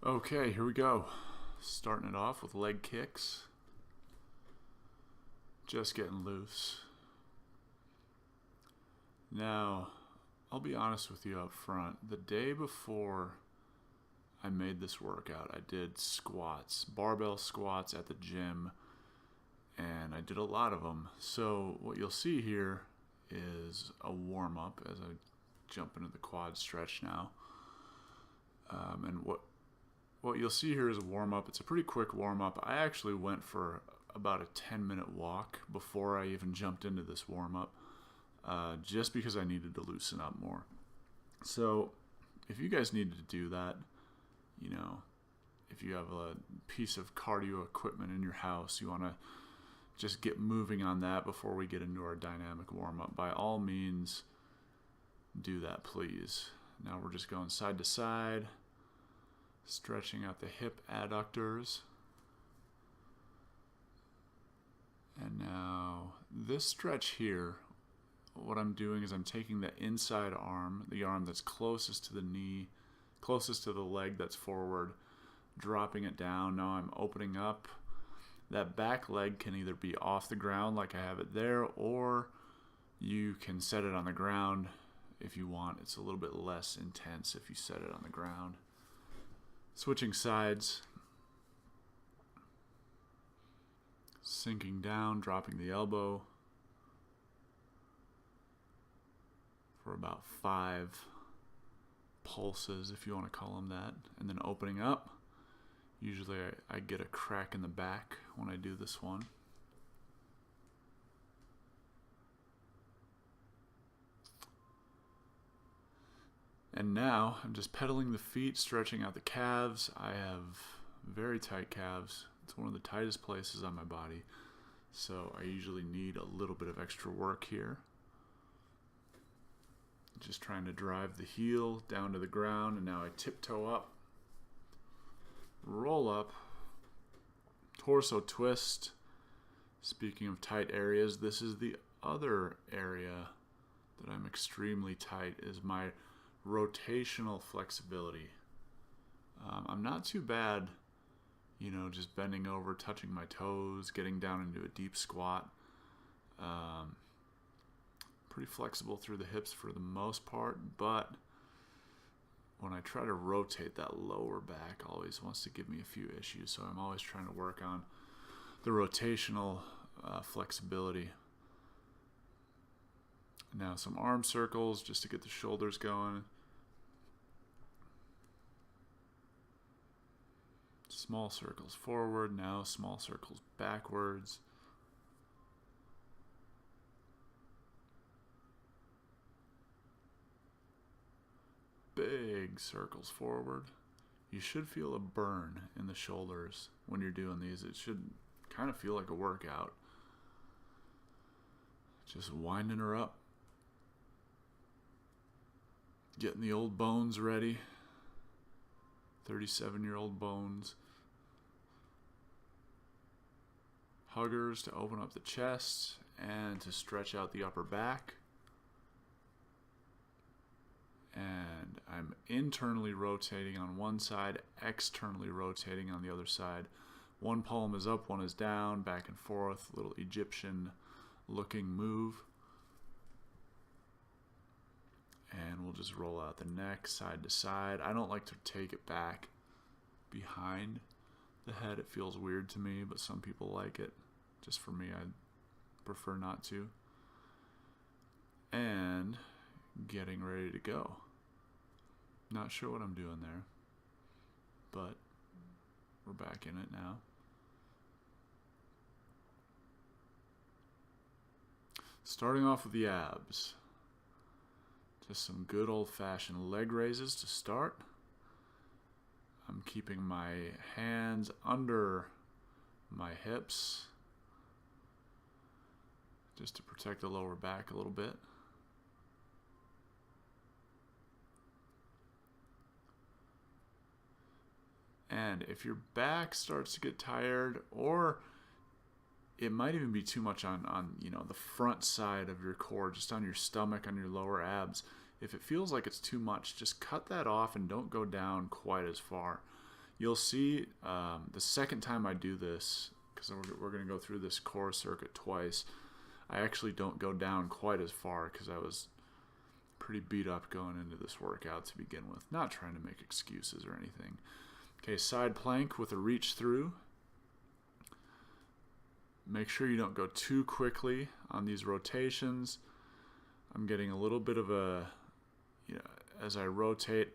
Okay, here we go. Starting it off with leg kicks. Just getting loose. Now, I'll be honest with you up front. The day before I made this workout, I did squats, barbell squats at the gym, and I did a lot of them. So what you'll see here is a warm-up as I jump into the quad stretch now. And what you'll see here is a warm-up. It's a pretty quick warm-up. I actually went for about a 10-minute walk before I even jumped into this warm-up, just because I needed to loosen up more. So if you guys needed to do that, if you have a piece of cardio equipment in your house, you want to just get moving on that before we get into our dynamic warm-up, by all means, do that, please. Now we're just going side to side, stretching out the hip adductors. And now this stretch here, what I'm doing is I'm taking the inside arm, the arm that's closest to the knee, closest to the leg that's forward, dropping it down. Now I'm opening up. That back leg can either be off the ground like I have it there, or you can set it on the ground if you want. It's a little bit less intense if you set it on the ground. Switching sides. Sinking down, dropping the elbow for about 5 pulses, if you want to call them that, and then opening up. Usually I get a crack in the back when I do this one. And now I'm just pedaling the feet, stretching out the calves. I have very tight calves. It's one of the tightest places on my body, so I usually need a little bit of extra work here. Just trying to drive the heel down to the ground, and now I tiptoe up, roll up, torso twist. Speaking of tight areas, this is the other area that I'm extremely tight, is my rotational flexibility. I'm not too bad, just bending over, touching my toes, getting down into a deep squat. Pretty flexible through the hips for the most part, but when I try to rotate, that lower back always wants to give me a few issues, so I'm always trying to work on the rotational flexibility. Now some arm circles just to get the shoulders going. Small circles forward, now small circles backwards. Big circles forward. You should feel a burn in the shoulders when you're doing these. It should kind of feel like a workout. Just winding her up. Getting the old bones ready. 37-year-old bones. Huggers to open up the chest and to stretch out the upper back. And I'm internally rotating on one side, externally rotating on the other side. One palm is up, one is down, back and forth, little Egyptian looking move. And we'll just roll out the neck side to side. I don't like to take it back behind the head. It feels weird to me, but some people like it. Just for me, I prefer not to. And getting ready to go. Not sure what I'm doing there, but we're back in it now. Starting off with the abs. Just some good old-fashioned leg raises to start. I'm keeping my hands under my hips just to protect the lower back a little bit. And if your back starts to get tired, or it might even be too much on the front side of your core, just on your stomach, on your lower abs, if it feels like it's too much, just cut that off and don't go down quite as far. You'll see the second time I do this, because we're going to go through this core circuit twice, I actually don't go down quite as far because I was pretty beat up going into this workout to begin with. Not trying to make excuses or anything. Okay, side plank with a reach through. Make sure you don't go too quickly on these rotations. I'm getting a little bit of a, as I rotate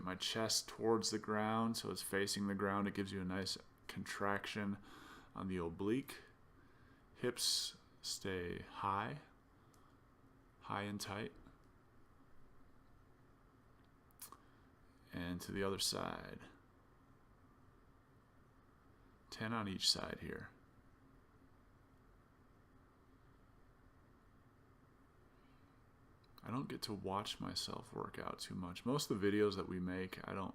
my chest towards the ground so it's facing the ground. It gives you a nice contraction on the oblique. Hips stay high and tight. And to the other side. 10 on each side here. I don't get to watch myself work out too much. Most of the videos that we make, I don't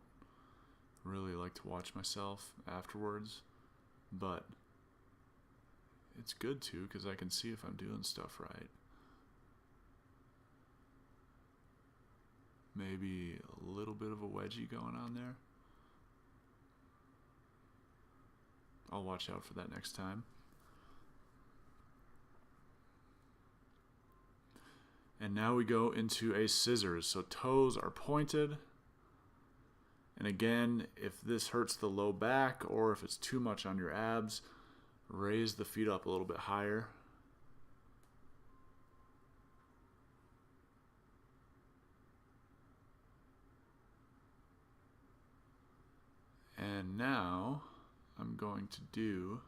really like to watch myself afterwards, but it's good to, because I can see if I'm doing stuff right. Maybe a little bit of a wedgie going on there. I'll watch out for that next time. And now we go into a scissors. So toes are pointed. And again, if this hurts the low back or if it's too much on your abs, raise the feet up a little bit higher. And now I'm going to do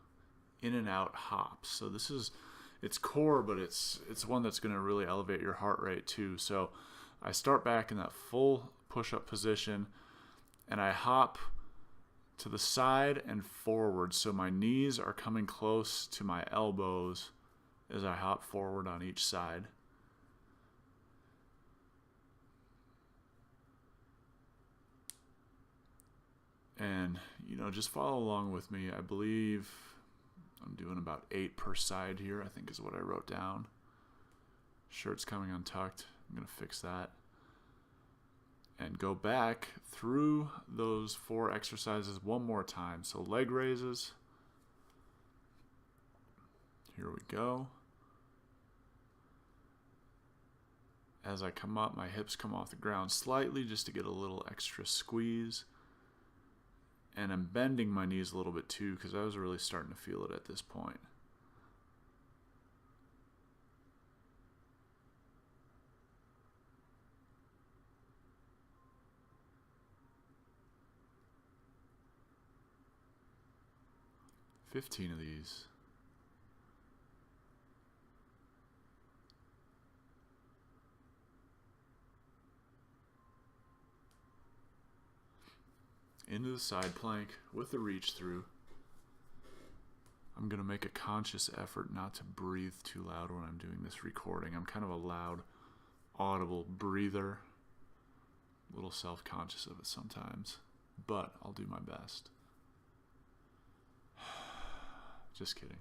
in and out hops. So this is, it's core, but it's one that's going to really elevate your heart rate too. So I start back in that full push-up position and I hop to the side and forward. So my knees are coming close to my elbows as I hop forward on each side. And, just follow along with me. I believe I'm doing about 8 per side here, I think is what I wrote down. Shirt's coming untucked. I'm going to fix that. And go back through those 4 exercises one more time. So leg raises. Here we go. As I come up, my hips come off the ground slightly just to get a little extra squeeze. And I'm bending my knees a little bit too because I was really starting to feel it at this point. $15 of these. Into the side plank with the reach through. I'm going to make a conscious effort not to breathe too loud when I'm doing this recording. I'm kind of a loud, audible breather. A little self-conscious of it sometimes, but I'll do my best. Just kidding.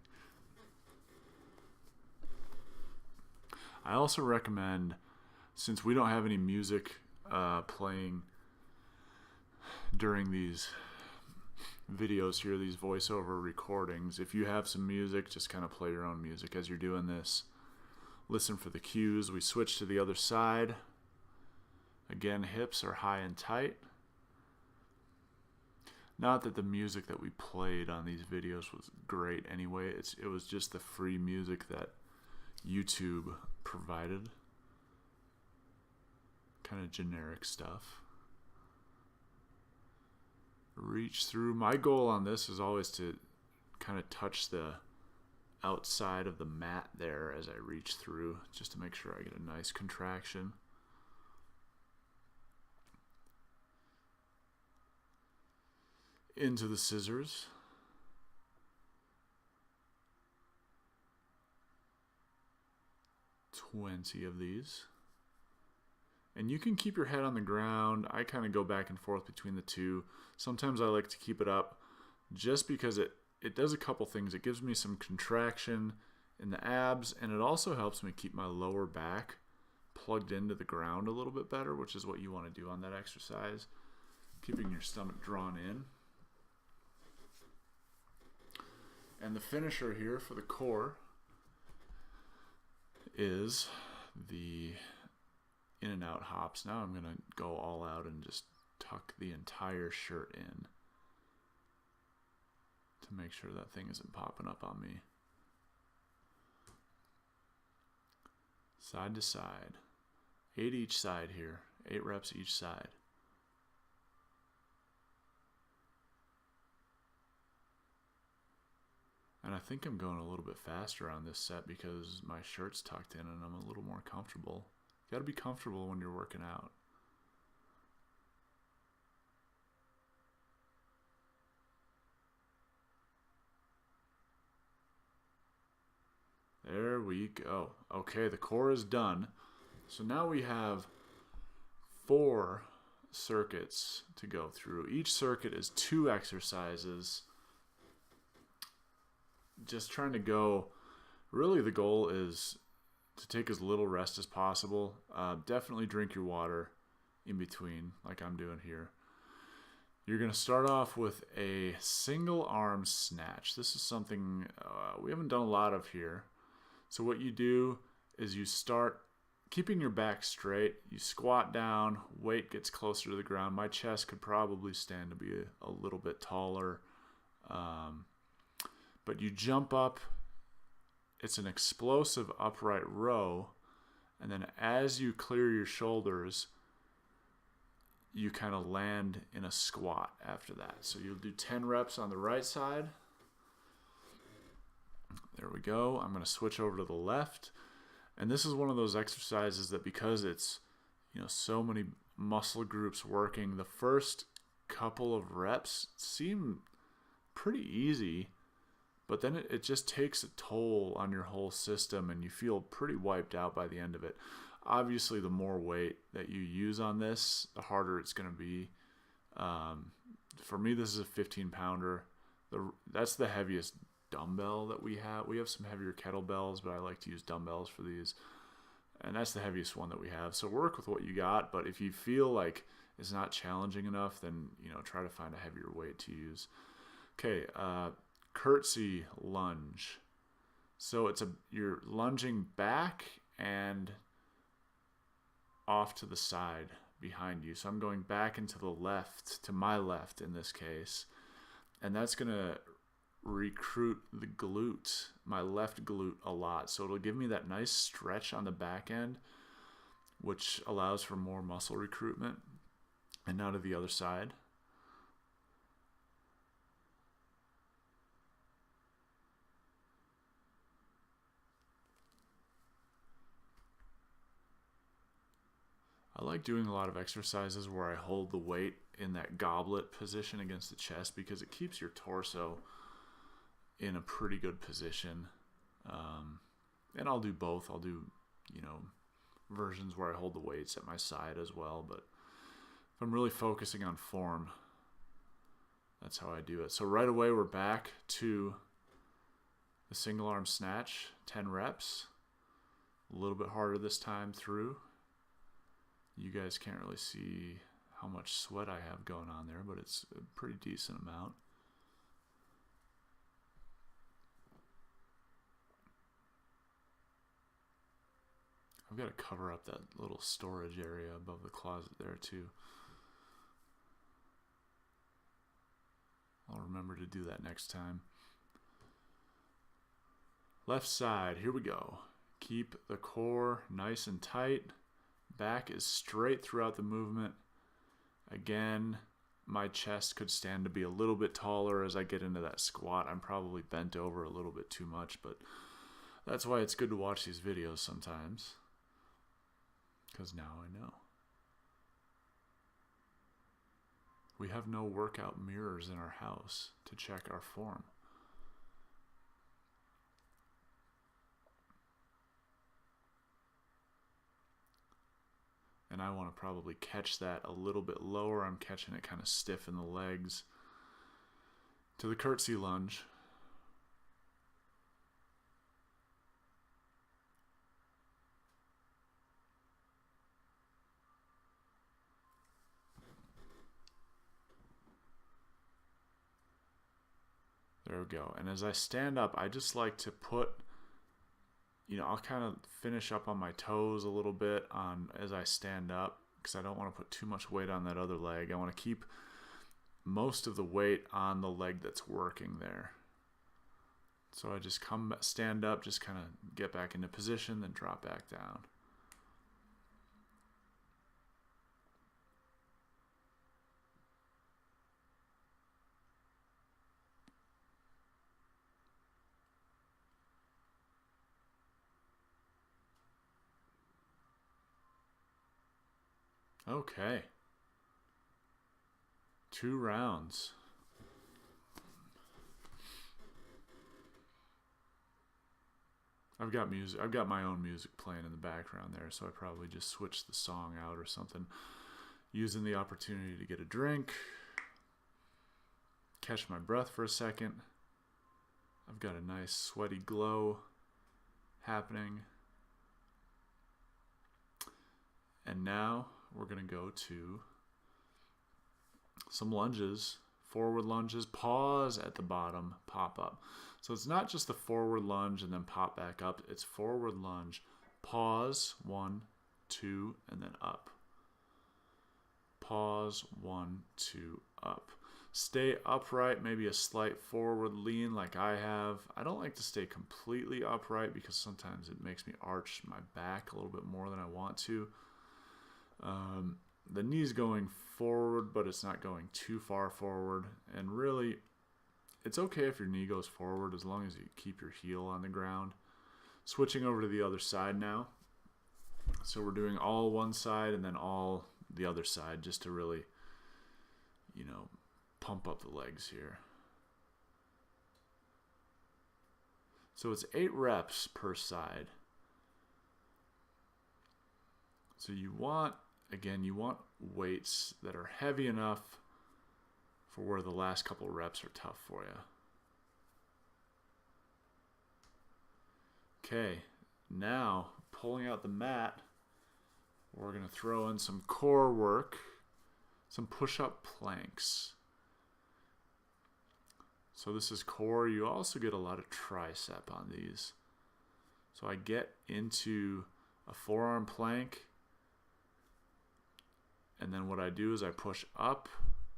I also recommend, since we don't have any music playing during these videos here, these voiceover recordings, if you have some music, just kind of play your own music as you're doing this. Listen for the cues. We switch to the other side. Again, hips are high and tight. Not that the music that we played on these videos was great anyway. It was just the free music that YouTube provided. Kind of generic stuff. Reach through. My goal on this is always to kind of touch the outside of the mat there as I reach through, just to make sure I get a nice contraction. Into the scissors. $20 of these. And you can keep your head on the ground. I kind of go back and forth between the two. Sometimes I like to keep it up just because it does a couple things. It gives me some contraction in the abs, and it also helps me keep my lower back plugged into the ground a little bit better, which is what you want to do on that exercise. keeping your stomach drawn in. And the finisher here for the core is the in and out hops. Now I'm going to go all out and just tuck the entire shirt in to make sure that thing isn't popping up on me. Side to side. 8 each side here. 8 reps each side. And I think I'm going a little bit faster on this set because my shirt's tucked in and I'm a little more comfortable. You gotta be comfortable when you're working out. There we go. Okay, the core is done. So now we have 4 circuits to go through. Each circuit is 2 exercises. Just trying to go, really the goal is to take as little rest as possible. Definitely drink your water in between, like I'm doing here. You're going to start off with a single arm snatch. This is something we haven't done a lot of here. So what you do is you start keeping your back straight. You squat down, weight gets closer to the ground. My chest could probably stand to be a little bit taller. But you jump up. It's an explosive upright row. And then as you clear your shoulders, you kind of land in a squat after that. So you'll do 10 reps on the right side. There we go. I'm going to switch over to the left. And this is one of those exercises that because it's, so many muscle groups working, the first couple of reps seem pretty easy, but then it just takes a toll on your whole system and you feel pretty wiped out by the end of it. Obviously, the more weight that you use on this, the harder it's going to be. For me, this is a 15-pounder. That's the heaviest dumbbell that we have. We have some heavier kettlebells, but I like to use dumbbells for these. And that's the heaviest one that we have. So work with what you got, but if you feel like it's not challenging enough, then try to find a heavier weight to use. Okay, curtsy lunge. So you're lunging back and off to the side behind you. So I'm going back and to the left, to my left in this case. And that's going to recruit the glute, my left glute, a lot. So it'll give me that nice stretch on the back end, which allows for more muscle recruitment. And now to the other side. I like doing a lot of exercises where I hold the weight in that goblet position against the chest because it keeps your torso in a pretty good position. And I'll do both. I'll do, versions where I hold the weights at my side as well. But if I'm really focusing on form, that's how I do it. So right away, we're back to the single arm snatch, 10 reps. A little bit harder this time through. You guys can't really see how much sweat I have going on there, but it's a pretty decent amount. I've got to cover up that little storage area above the closet there too. I'll remember to do that next time. Left side, here we go. Keep the core nice and tight. Back is straight throughout the movement. Again, my chest could stand to be a little bit taller as I get into that squat. I'm probably bent over a little bit too much, but that's why it's good to watch these videos sometimes. Because now I know. We have no workout mirrors in our house to check our form. And I want to probably catch that a little bit lower. I'm catching it kind of stiff in the legs. To the curtsy lunge. There we go. And as I stand up, I just like to put, I'll kind of finish up on my toes a little bit as I stand up, because I don't want to put too much weight on that other leg. I want to keep most of the weight on the leg that's working there. So I just stand up, just kind of get back into position, then drop back down. Okay. 2 rounds. I've got music. I've got my own music playing in the background there, so I probably just switched the song out or something. Using the opportunity to get a drink, catch my breath for a second. I've got a nice sweaty glow happening. And now we're going to go to some lunges, forward lunges, pause at the bottom, pop up. So it's not just the forward lunge and then pop back up. It's forward lunge, pause, 1, 2, and then up. Pause, 1, 2, up. Stay upright, maybe a slight forward lean like I have. I don't like to stay completely upright because sometimes it makes me arch my back a little bit more than I want to. The knee's going forward, but it's not going too far forward. And really, it's okay if your knee goes forward as long as you keep your heel on the ground. Switching over to the other side now. So we're doing all one side and then all the other side just to really, pump up the legs here. So it's 8 reps per side. So you want weights that are heavy enough for where the last couple reps are tough for you. Okay, now pulling out the mat, we're going to throw in some core work, some push-up planks. So this is core. You also get a lot of tricep on these. So I get into a forearm plank, and then what I do is I push up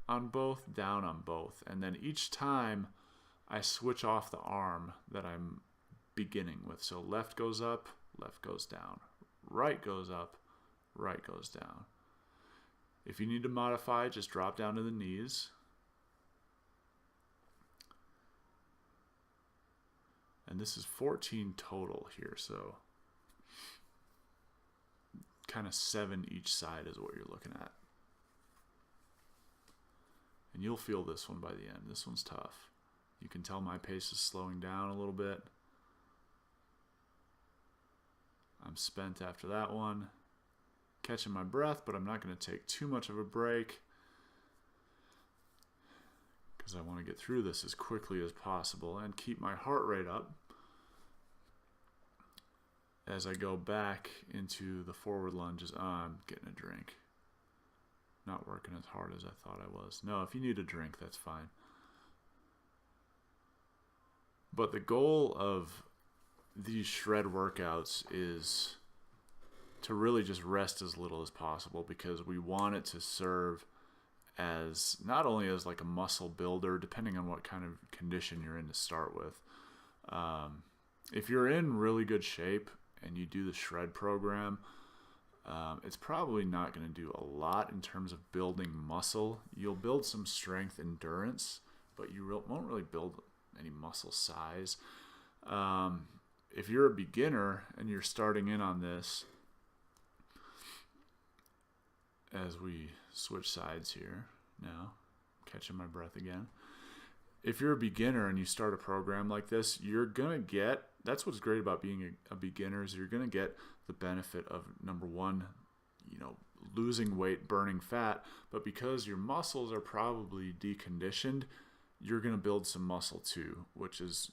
on both, down on both. And then each time I switch off the arm that I'm beginning with. So left goes up, left goes down. Right goes up, right goes down. If you need to modify, just drop down to the knees. And this is 14 total here, so kind of 7 each side is what you're looking at. And you'll feel this one by the end. This one's tough. You can tell my pace is slowing down a little bit. I'm spent after that one. Catching my breath, but I'm not going to take too much of a break because I want to get through this as quickly as possible and keep my heart rate up as I go back into the forward lunges. I'm getting a drink. Not working as hard as I thought I was. No, if you need a drink, that's fine. But the goal of these shred workouts is to really just rest as little as possible, because we want it to serve as not only as like a muscle builder, depending on what kind of condition you're in to start with. If you're in really good shape and you do the shred program, it's probably not going to do a lot in terms of building muscle. You'll build some strength, endurance, but you won't really build any muscle size. If you're a beginner and you're starting in on this, as we switch sides here now, catching my breath again. If you're a beginner and you start a program like this, you're going to get, that's what's great about being a beginner, is you're going to get the benefit of, number one, losing weight, burning fat, but because your muscles are probably deconditioned, you're going to build some muscle too, which is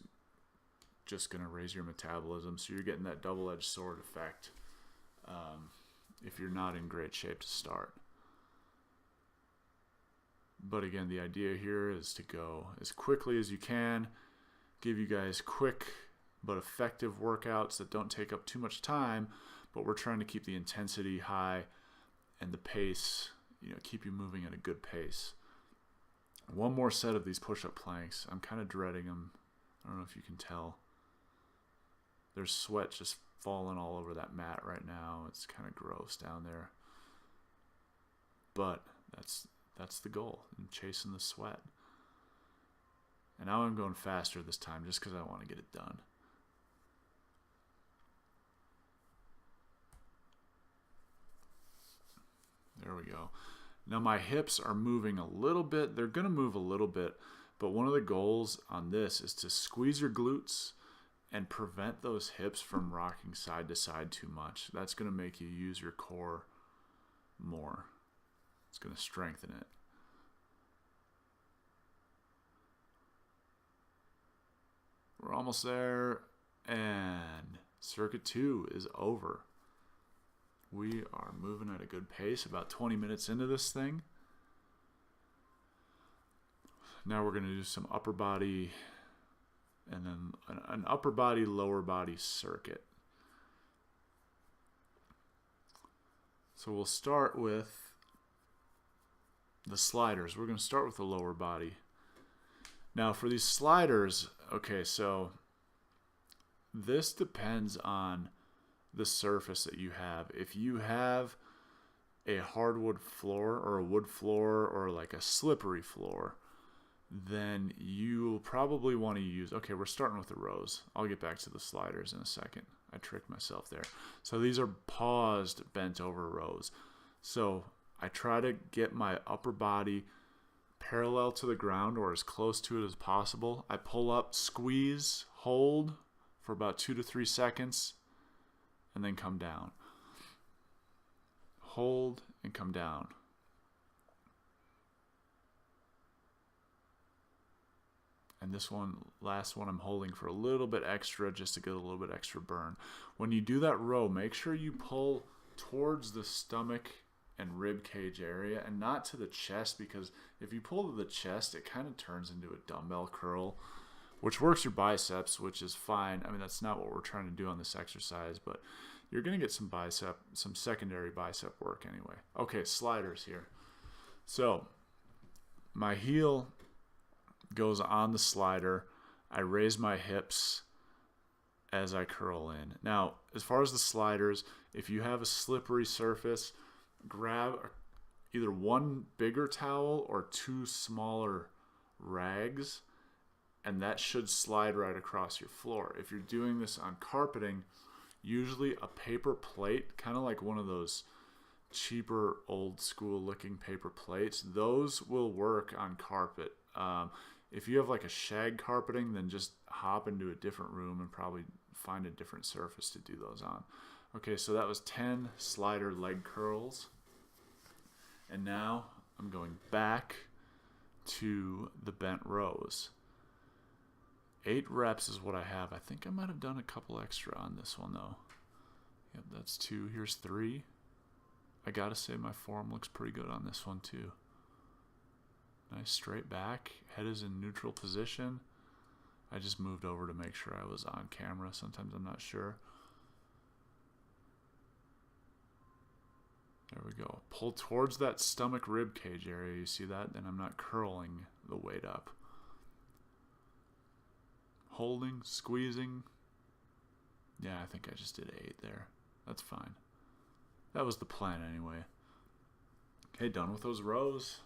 just going to raise your metabolism. So you're getting that double-edged sword effect if you're not in great shape to start. But again, the idea here is to go as quickly as you can give you guys quick but effective workouts that don't take up too much time, but we're trying to keep the intensity high and the pace, keep you moving at a good pace. One more set of these push-up planks. I'm kind of dreading them. I don't know if you can tell. There's sweat just falling all over that mat right now. It's kind of gross down there. But that's the goal. I'm chasing the sweat. And now I'm going faster this time just because I want to get it done. There we go. Now my hips are moving a little bit. They're going to move a little bit. But one of the goals on this is to squeeze your glutes and prevent those hips from rocking side to side too much. That's going to make you use your core more. It's going to strengthen it. We're almost there, and circuit 2 is over. We are moving at a good pace, about 20 minutes into this thing. Now we're going to do some upper body and then an upper body, lower body circuit. So we'll start with the sliders. We're going to start with the lower body. Now for these sliders, okay, so this depends on the surface that you have. If you have a hardwood floor or a wood floor or like a slippery floor, then you'll probably want to use, okay, we're starting with the rows. I'll get back to the sliders in a second. I tricked myself there. So these are paused bent over rows. So I try to get my upper body parallel to the ground or as close to it as possible. I pull up, squeeze, hold for about 2 to 3 seconds, and then come down. Hold and come down. And this one, last one, I'm holding for a little bit extra just to get a little bit extra burn. When you do that row, make sure you pull towards the stomach and rib cage area and not to the chest, because if you pull to the chest, it kind of turns into a dumbbell curl, which works your biceps, which is fine. I mean, that's not what we're trying to do on this exercise, but you're going to get some secondary bicep work anyway. Okay, sliders here. So my heel goes on the slider. I raise my hips as I curl in. Now, as far as the sliders, if you have a slippery surface, grab either one bigger towel or 2 smaller rags, and that should slide right across your floor. If you're doing this on carpeting, usually a paper plate, kind of like one of those cheaper old school looking paper plates, those will work on carpet. If you have like a shag carpeting, then just hop into a different room and probably find a different surface to do those on. Okay, so that was 10 slider leg curls. And now I'm going back to the bent rows. 8 reps is what I have. I think I might have done a couple extra on this one though. Yep, that's 2. Here's 3. I gotta say my form looks pretty good on this one too. Nice straight back. Head is in neutral position. I just moved over to make sure I was on camera. Sometimes I'm not sure. There we go. Pull towards that stomach rib cage area. You see that? Then I'm not curling the weight up. Holding, squeezing. Yeah, I think I just did 8 there. That's fine. That was the plan anyway. Okay, done with those rows.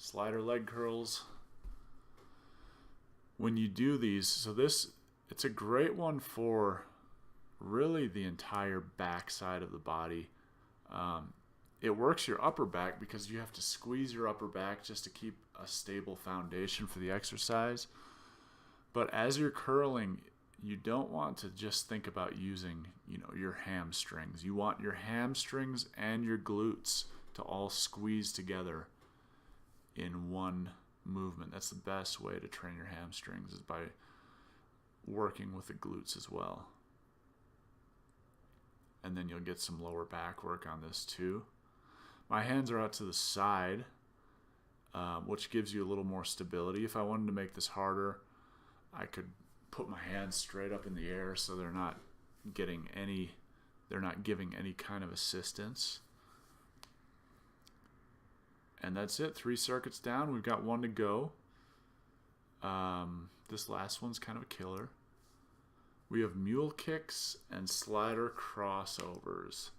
Slider leg curls. When you do these, so this, it's a great one for really the entire back side of the body. It works your upper back because you have to squeeze your upper back just to keep a stable foundation for the exercise. But as you're curling, you don't want to just think about using, your hamstrings. You want your hamstrings and your glutes to all squeeze together in one movement. That's the best way to train your hamstrings, is by working with the glutes as well. And then you'll get some lower back work on this too. My hands are out to the side, which gives you a little more stability. If I wanted to make this harder, I could put my hands straight up in the air so they're not giving any kind of assistance. And that's it. 3 circuits down. We've got 1 to go. This last one's kind of a killer. We have mule kicks and slider crossovers.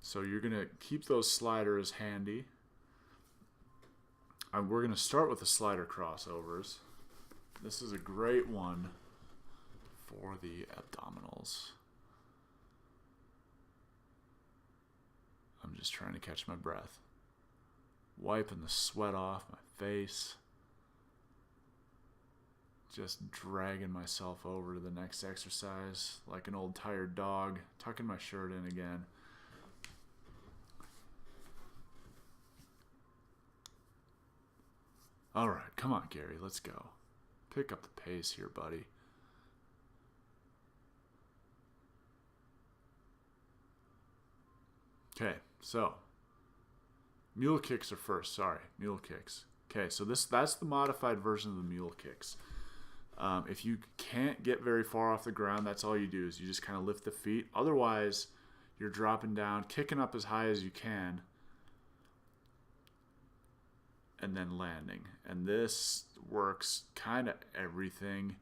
So you're going to keep those sliders handy. We're going to start with the slider crossovers. This is a great one for the abdominals. I'm just trying to catch my breath. Wiping the sweat off my face. Just dragging myself over to the next exercise like an old tired dog, tucking my shirt in again. All right, come on, Gary, let's go. Pick up the pace here, buddy. Okay, so mule kicks are first. Sorry, mule kicks. Okay, so that's the modified version of the mule kicks. If you can't get very far off the ground, that's all you do is you just kind of lift the feet. Otherwise, you're dropping down, kicking up as high as you can, and then landing. And this works kind of everything.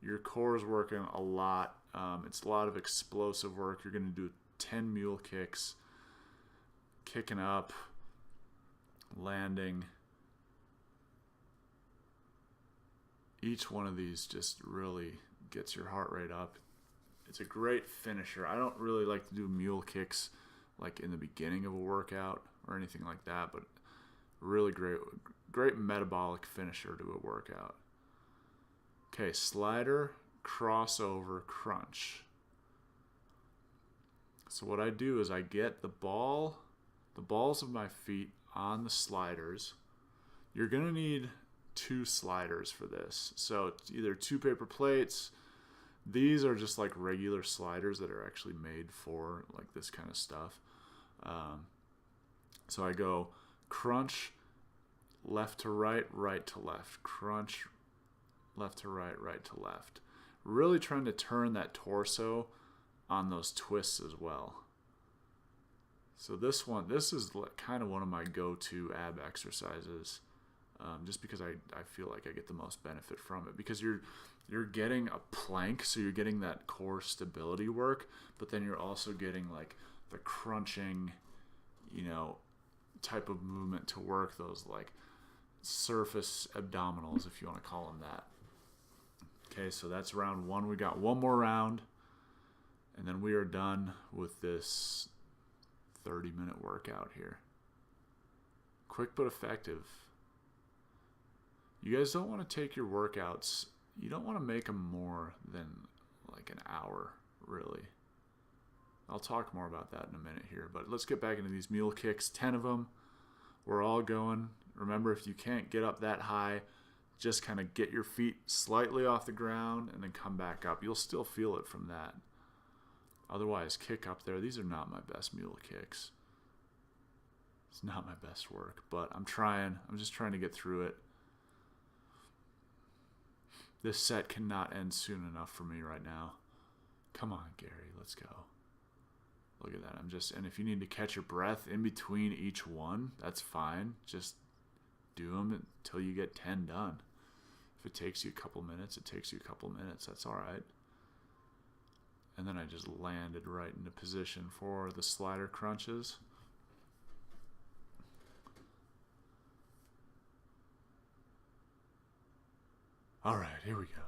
Your core is working a lot. It's a lot of explosive work. You're going to do 10 mule kicks, kicking up, landing. Each one of these just really gets your heart rate up. It's a great finisher. I don't really like to do mule kicks like in the beginning of a workout or anything like that, but really great metabolic finisher to a workout. Okay, slider, crossover, crunch. So what I do is I get the balls of my feet on the sliders. You're going to need 2 sliders for this. So it's either 2 paper plates. These are just like regular sliders that are actually made for like this kind of stuff. So I go crunch, left to right, right to left. Crunch, left to right, right to left. Really trying to turn that torso on those twists as well. So this is kind of one of my go-to ab exercises. Just because I feel like I get the most benefit from it, because you're getting a plank, so you're getting that core stability work, but then you're also getting like the crunching, type of movement to work those like surface abdominals, if you want to call them that. Okay, so that's round 1. We got 1 more round, and then we are done with this 30-minute workout here. Quick but effective. You guys don't want to take your workouts, you don't want to make them more than like an hour, really. I'll talk more about that in a minute here, but let's get back into these mule kicks, 10 of them. We're all going. Remember, if you can't get up that high, just kind of get your feet slightly off the ground and then come back up. You'll still feel it from that. Otherwise, kick up there. These are not my best mule kicks. It's not my best work, but I'm trying. I'm just trying to get through it. This set cannot end soon enough for me right now. Come on, Gary, let's go. Look at that. And if you need to catch your breath in between each one, that's fine. Just do them until you get 10 done. If it takes you a couple minutes, it takes you a couple minutes. That's all right. And then I just landed right into position for the slider crunches. All right, here we go.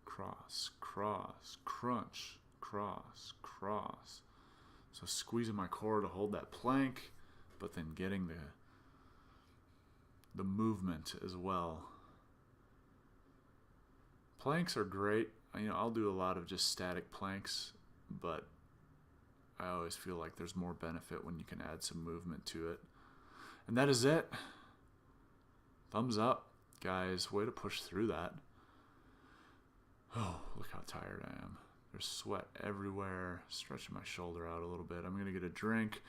Cross, cross, crunch, cross, cross. So squeezing my core to hold that plank, but then getting the movement as well. Planks are great. I'll do a lot of just static planks, but I always feel like there's more benefit when you can add some movement to it. And that is it. Thumbs up, guys. Way to push through that. Oh, look how tired I am. There's sweat everywhere. Stretching my shoulder out a little bit. I'm going to get a drink,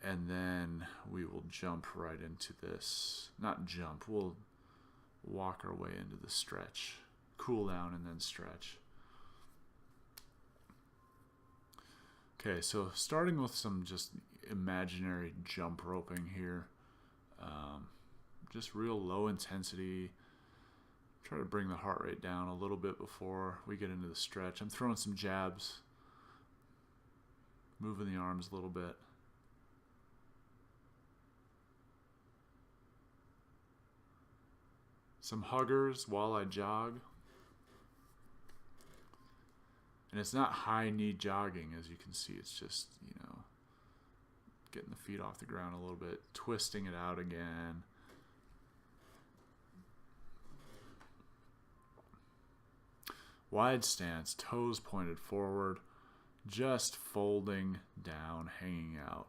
And then we will jump right into this. Not jump, we'll walk our way into the stretch. Cool down and then stretch. Okay, so starting with some just imaginary jump roping here. Just real low intensity. Try to bring the heart rate down a little bit before we get into the stretch. I'm throwing some jabs, moving the arms a little bit. Some huggers while I jog. And it's not high knee jogging, as you can see. It's just, getting the feet off the ground a little bit, twisting it out again. Wide stance, toes pointed forward, just folding down, hanging out.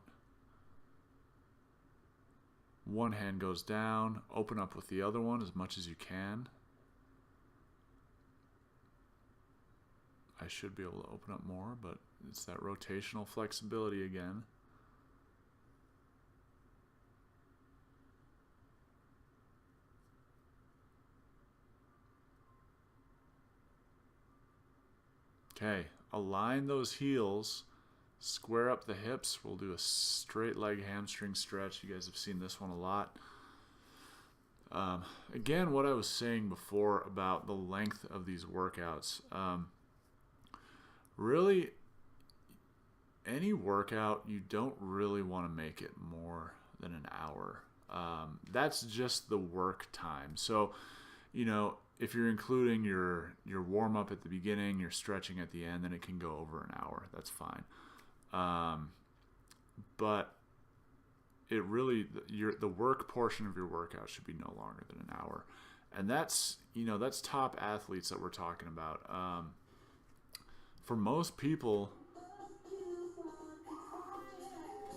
One hand goes down, open up with the other one as much as you can. I should be able to open up more, but it's that rotational flexibility again. Okay, align those heels, square up the hips. We'll do a straight leg hamstring stretch. You guys have seen this one a lot. Again, what I was saying before about the length of these workouts. Really, any workout, you don't really want to make it more than an hour. That's just the work time. So, if you're including your warm-up at the beginning, your stretching at the end, then it can go over an hour. That's fine. But it really, the work portion of your workout should be no longer than an hour. And that's top athletes that we're talking about. For most people,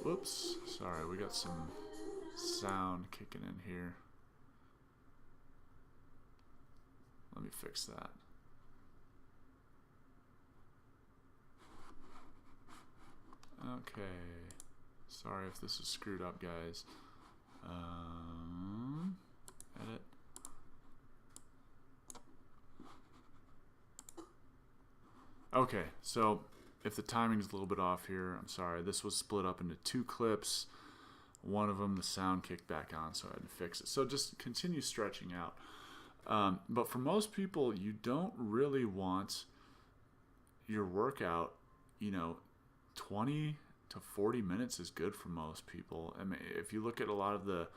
whoops, sorry, we got some sound kicking in here. Let me fix that. Okay. Sorry if this is screwed up, guys. Edit. Okay, so if the timing is a little bit off here, I'm sorry. This was split up into 2 clips. One of them, the sound kicked back on, so I had to fix it. So just continue stretching out. But for most people, you don't really want your workout, 20 to 40 minutes is good for most people. I mean, if you look at a lot of the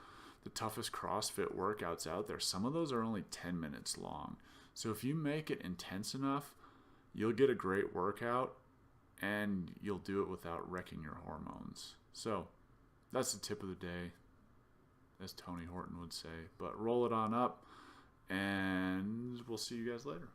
toughest CrossFit workouts out there, some of those are only 10 minutes long. So if you make it intense enough, you'll get a great workout and you'll do it without wrecking your hormones. So that's the tip of the day, as Tony Horton would say. But roll it on up, and we'll see you guys later.